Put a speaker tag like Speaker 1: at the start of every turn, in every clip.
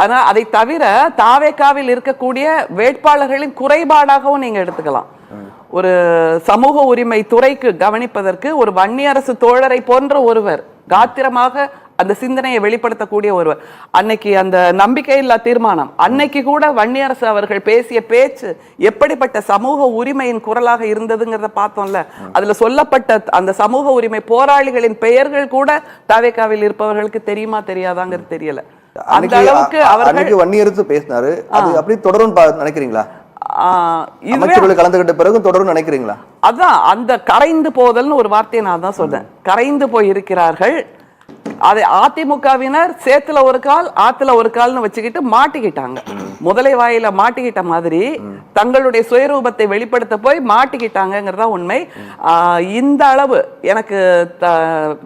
Speaker 1: ஆனா அதை தவிர தாவேகாவில் இருக்கக்கூடிய வேட்பாளர்களின் குறைபாடாகவும் நீங்க எடுத்துக்கலாம். ஒரு சமூக உரிமை துறைக்கு கவனிப்பதற்கு ஒரு வன்னியரசு தோழரை போன்ற ஒருவர், காத்திரமாக அந்த சிந்தனையை வெளிப்படுத்தக்கூடிய ஒருவர், அன்னைக்கு அந்த நம்பிக்கையில்லா தீர்மானம் அன்னைக்கு கூட வன்னியரசு அவர்கள் பேசிய பேச்சு எப்படிப்பட்ட சமூக உரிமையின் குரலாக இருந்ததுங்கிறத பார்த்தோம்ல. அதுல சொல்லப்பட்ட அந்த சமூக உரிமை போராளிகளின் பெயர்கள் கூட தாவேகாவில் இருப்பவர்களுக்கு தெரியுமா தெரியாதாங்கிறது தெரியல. அந்த அளவுக்கு அவர்கள்
Speaker 2: வன்னியரசு பேசினாரு. அது அப்படி தொடரும் நினைக்கிறீங்களா? கலந்துகிட்ட பிறகு தொடரும் நினைக்கிறீங்களா?
Speaker 1: அதான் அந்த கரைந்து போதல்னு ஒரு வார்த்தையை நான் தான் சொல்றேன். கரைந்து போய் இருக்கிறார்கள். அதை அதிமுகவினர் சேத்துல ஒரு கால் ஆத்துல ஒரு கால்னு வச்சுக்கிட்டு மாட்டிக்கிட்டாங்க. முதலை வாயில மாட்டிக்கிட்ட மாதிரி தங்களுடைய சுயரூபத்தை வெளிப்படுத்த போய் மாட்டிக்கிட்டாங்கிறதா உண்மை. இந்த அளவு எனக்கு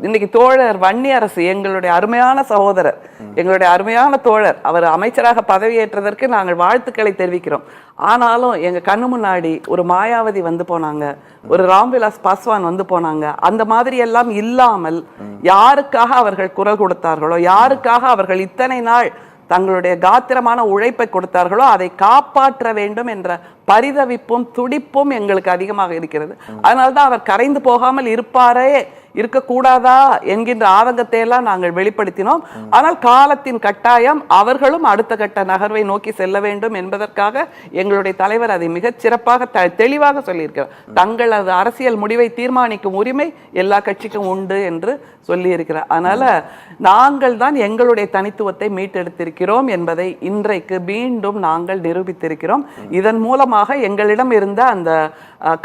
Speaker 1: இன்னைக்கு தோழர் வன்னியரசு எங்களுடைய அருமையான சகோதரர், எங்களுடைய அருமையான தோழர், அவர் அமைச்சராக பதவியேற்றதற்கு நாங்கள் வாழ்த்துக்களை தெரிவிக்கிறோம். ஆனாலும் எங்க கண்ணு முன்னாடி ஒரு மாயாவதி வந்து போனாங்க, ஒரு ராம்விலாஸ் பாஸ்வான் வந்து போனாங்க. அந்த மாதிரி எல்லாம் இல்லாமல் யாருக்காக அவர்கள் குரல் கொடுத்தார்களோ, யாருக்காக அவர்கள் இத்தனை நாள் தங்களுடைய காத்திரமான உழைப்பை கொடுத்தார்களோ அதை காப்பாற்ற வேண்டும் என்ற பரிதவிப்பும் துடிப்பும் எங்களுக்கு அதிகமாக இருக்கிறது. அதனால்தான் அவர் கரைந்து போகாமல் இருக்கக்கூடாதா என்கின்ற ஆதங்கத்தை எல்லாம் நாங்கள் வெளிப்படுத்தினோம். ஆனால் காலத்தின் கட்டாயம் அவர்களும் அடுத்த கட்ட நகர்வை நோக்கி செல்ல வேண்டும் என்பதற்காக எங்களுடைய தலைவர் அதை மிகச் சிறப்பாக தெளிவாக சொல்லியிருக்கிறார். தங்களது அரசியல் முடிவை தீர்மானிக்கும் உரிமை எல்லா கட்சிக்கும் உண்டு என்று சொல்லி இருக்கிறார். அதனால நாங்கள் தான் எங்களுடைய தனித்துவத்தை மீட்டெடுத்திருக்கிறோம் என்பதை இன்றைக்கு மீண்டும் நாங்கள் நிரூபித்திருக்கிறோம். இதன் மூலமாக எங்களிடம் இருந்த அந்த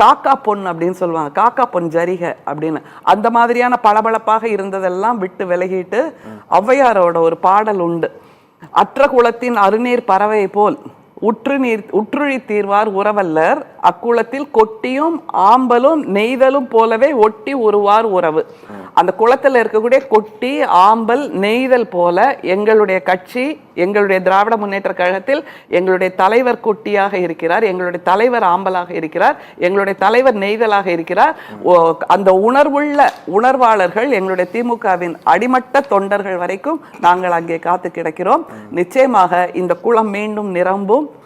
Speaker 1: காக்கா பொன் அப்படின்னு சொல்லுவாங்க, காக்கா பொன் ஜரிகை அப்படின்னு, அந்த மாதிரியான பளபளப்பாக இருந்ததெல்லாம் விட்டு விலகிட்டு ஔவையாரோட ஒரு பாடல் உண்டு. அற்ற குளத்தின் அருநீர் பறவை போல் உற்றுழி தீர்வார் உறவல்லர், அக்குளத்தில் கொட்டியும் ஆம்பலும் நெய்தலும் போலவே ஒட்டி உருவார் உறவு. அந்த குளத்தில் இருக்கக்கூடிய கொட்டி ஆம்பல் நெய்தல் போல எங்களுடைய கட்சி, எங்களுடைய திராவிட முன்னேற்ற கழகத்தில் எங்களுடைய தலைவர் கொட்டியாக இருக்கிறார், எங்களுடைய தலைவர் ஆம்பலாக இருக்கிறார், எங்களுடைய தலைவர் நெய்தலாக இருக்கிறார். அந்த உணர்வாளர்கள் எங்களுடைய திமுகவின் அடிமட்ட தொண்டர்கள் வரைக்கும் நாங்கள் அங்கே காத்து கிடக்கிறோம். நிச்சயமாக இந்த குளம் மீண்டும் நிரம்பும்.